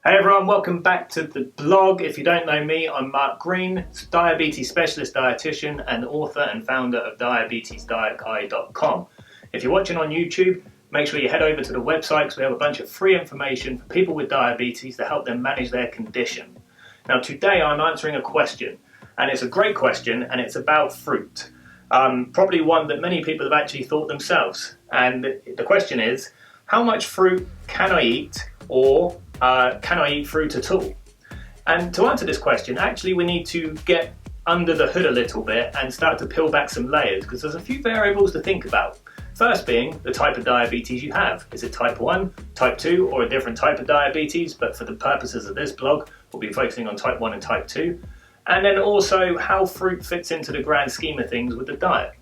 Hey everyone, welcome back to the blog. If you don't know me, I'm Mark Green, diabetes specialist dietitian and author and founder of diabetesdietguide.com. If you're watching on YouTube, make sure you head over to the website because we have a bunch of free information for people with diabetes to help them manage their condition. Now today I'm answering a question, and it's a great question, and it's about fruit. Probably one that many people have actually thought themselves. And the question is, how much fruit can I eat, or can I eat fruit at all? And to answer this question, actually we need to get under the hood a little bit and start to peel back some layers, because there's a few variables to think about. First being the type of diabetes you have. Is it type 1, type 2, or a different type of diabetes? But for the purposes of this blog, we'll be focusing on type 1 and type 2. And then also how fruit fits into the grand scheme of things with the diet.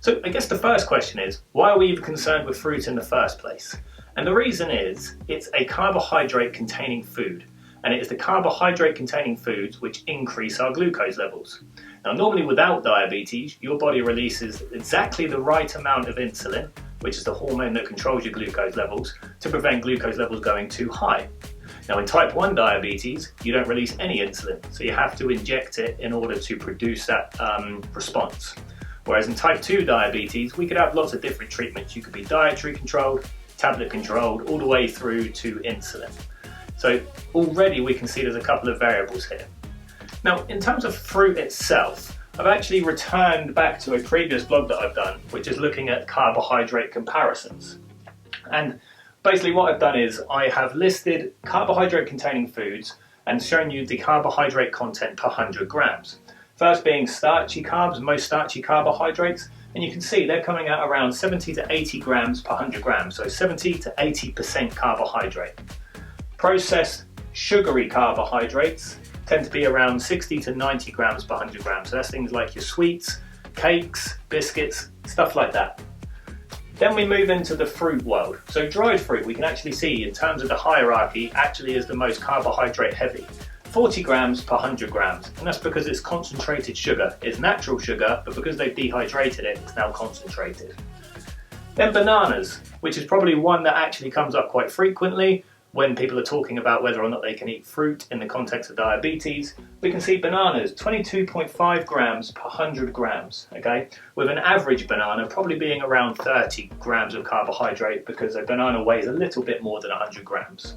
So I guess the first question is, why are we even concerned with fruit in the first place? And the reason is, it's a carbohydrate containing food. And it is the carbohydrate containing foods which increase our glucose levels. Now normally without diabetes, your body releases exactly the right amount of insulin, which is the hormone that controls your glucose levels, to prevent glucose levels going too high. Now in type 1 diabetes, you don't release any insulin, so you have to inject it in order to produce that response. Whereas in type 2 diabetes, we could have lots of different treatments. You could be dietary controlled, tablet controlled, all the way through to insulin. So already we can see there's a couple of variables here. Now in terms of fruit itself, I've actually returned back to a previous blog that I've done, which is looking at carbohydrate comparisons. And basically what I've done is I have listed carbohydrate containing foods and shown you the carbohydrate content per 100 grams. First being starchy carbs, most starchy carbohydrates, and you can see they're coming out around 70 to 80 grams per 100 grams, so 70 to 80% carbohydrate. Processed sugary carbohydrates tend to be around 60 to 90 grams per 100 grams, so that's things like your sweets, cakes, biscuits, stuff like that. Then we move into the fruit world. So dried fruit, we can actually see in terms of the hierarchy, actually is the most carbohydrate heavy. 40 grams per 100 grams, and that's because it's concentrated sugar. It's natural sugar, but because they've dehydrated it, it's now concentrated. Then bananas, which is probably one that actually comes up quite frequently when people are talking about whether or not they can eat fruit in the context of diabetes. We can see bananas, 22.5 grams per 100 grams, okay? With an average banana probably being around 30 grams of carbohydrate, because a banana weighs a little bit more than 100 grams.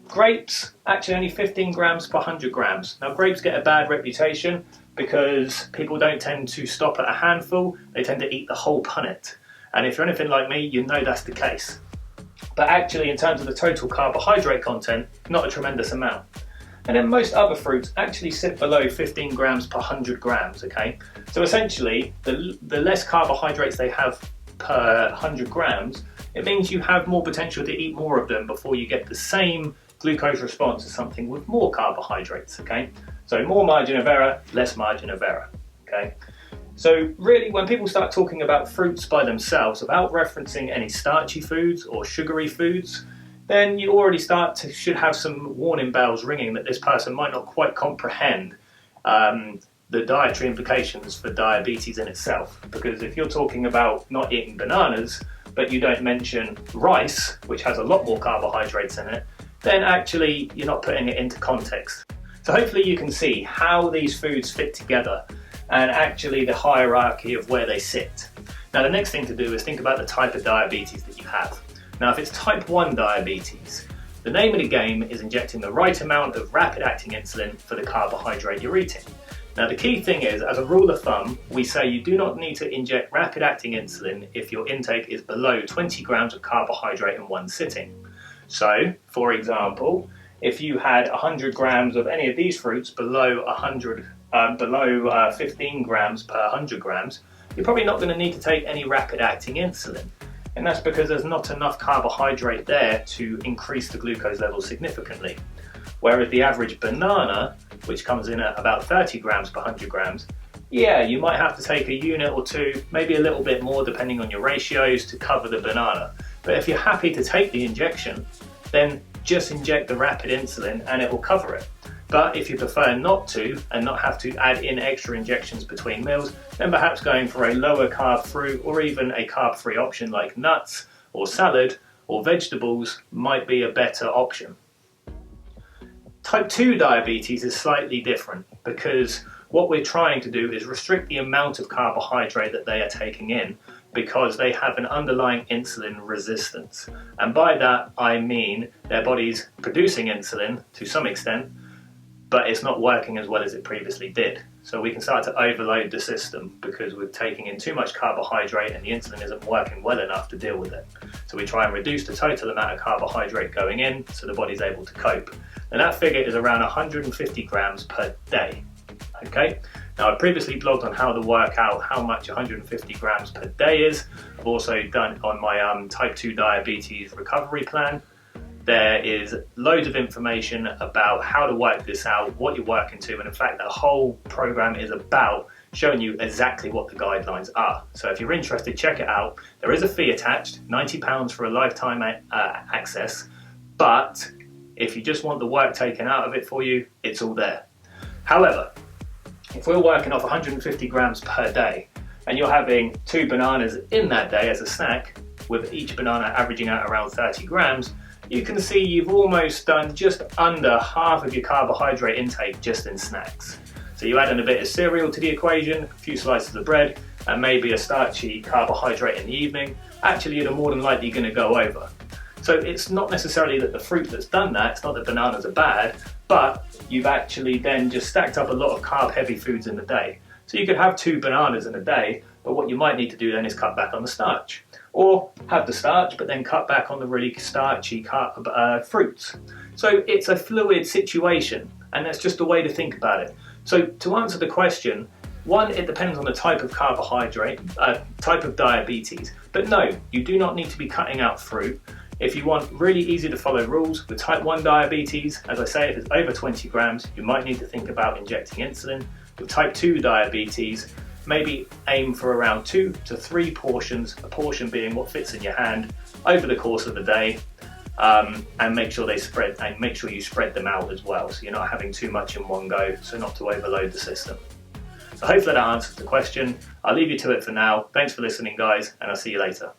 Grapes, actually only 15 grams per 100 grams. Now grapes get a bad reputation because people don't tend to stop at a handful, they tend to eat the whole punnet. And if you're anything like me, you know that's the case. But actually in terms of the total carbohydrate content, not a tremendous amount. And then most other fruits actually sit below 15 grams per 100 grams, okay? So essentially, the less carbohydrates they have per 100 grams, it means you have more potential to eat more of them before you get the same glucose response as something with more carbohydrates, okay? So more margin of error, less margin of error, okay? So really, when people start talking about fruits by themselves, without referencing any starchy foods or sugary foods, then you already should have some warning bells ringing that this person might not quite comprehend the dietary implications for diabetes in itself. Because if you're talking about not eating bananas, but you don't mention rice, which has a lot more carbohydrates in it, then actually you're not putting it into context. So hopefully you can see how these foods fit together and actually the hierarchy of where they sit. Now the next thing to do is think about the type of diabetes that you have. Now if it's type 1 diabetes, the name of the game is injecting the right amount of rapid-acting insulin for the carbohydrate you're eating. Now the key thing is, as a rule of thumb, we say you do not need to inject rapid-acting insulin if your intake is below 20 grams of carbohydrate in one sitting. So, for example, if you had 100 grams of any of these fruits below 15 grams per 100 grams, you're probably not going to need to take any rapid-acting insulin. And that's because there's not enough carbohydrate there to increase the glucose level significantly. Whereas the average banana, which comes in at about 30 grams per 100 grams, yeah, you might have to take a unit or two, maybe a little bit more depending on your ratios to cover the banana. But if you're happy to take the injection, then just inject the rapid insulin and it will cover it. But if you prefer not to and not have to add in extra injections between meals, then perhaps going for a lower carb fruit or even a carb-free option like nuts or salad or vegetables might be a better option. Type 2 diabetes is slightly different because what we're trying to do is restrict the amount of carbohydrate that they are taking in because they have an underlying insulin resistance. And by that I mean their body's producing insulin to some extent, but it's not working as well as it previously did. So we can start to overload the system because we're taking in too much carbohydrate and the insulin isn't working well enough to deal with it. So we try and reduce the total amount of carbohydrate going in so the body's able to cope. And that figure is around 150 grams per day. Okay? Now, I previously blogged on how to work out how much 150 grams per day is. I've also done on my type 2 diabetes recovery plan. There is loads of information about how to work this out, what you're working to, and in fact the whole program is about showing you exactly what the guidelines are. So if you're interested, check it out. There is a fee attached, £90 for a lifetime access, but if you just want the work taken out of it for you, it's all there. However, if we're working off 150 grams per day and you're having 2 bananas in that day as a snack, with each banana averaging out around 30 grams, you can see you've almost done just under half of your carbohydrate intake just in snacks. So you add in a bit of cereal to the equation, a few slices of bread, and maybe a starchy carbohydrate in the evening. Actually, you're more than likely going to go over. So it's not necessarily that the fruit that's done that, it's not that bananas are bad, but you've actually then just stacked up a lot of carb-heavy foods in the day. So you could have 2 bananas in a day, but what you might need to do then is cut back on the starch. Or have the starch, but then cut back on the really starchy fruits. So it's a fluid situation, and that's just a way to think about it. So to answer the question, one, it depends on the type of carbohydrate, type of diabetes. But no, you do not need to be cutting out fruit. If you want really easy to follow rules, with type 1 diabetes, as I say, if it's over 20 grams, you might need to think about injecting insulin. With type 2 diabetes, maybe aim for around 2 to 3 portions, a portion being what fits in your hand, over the course of the day, and make sure they spread, and make sure you spread them out as well, so you're not having too much in one go, so not to overload the system. So hopefully that answers the question. I'll leave you to it for now. Thanks for listening, guys, and I'll see you later.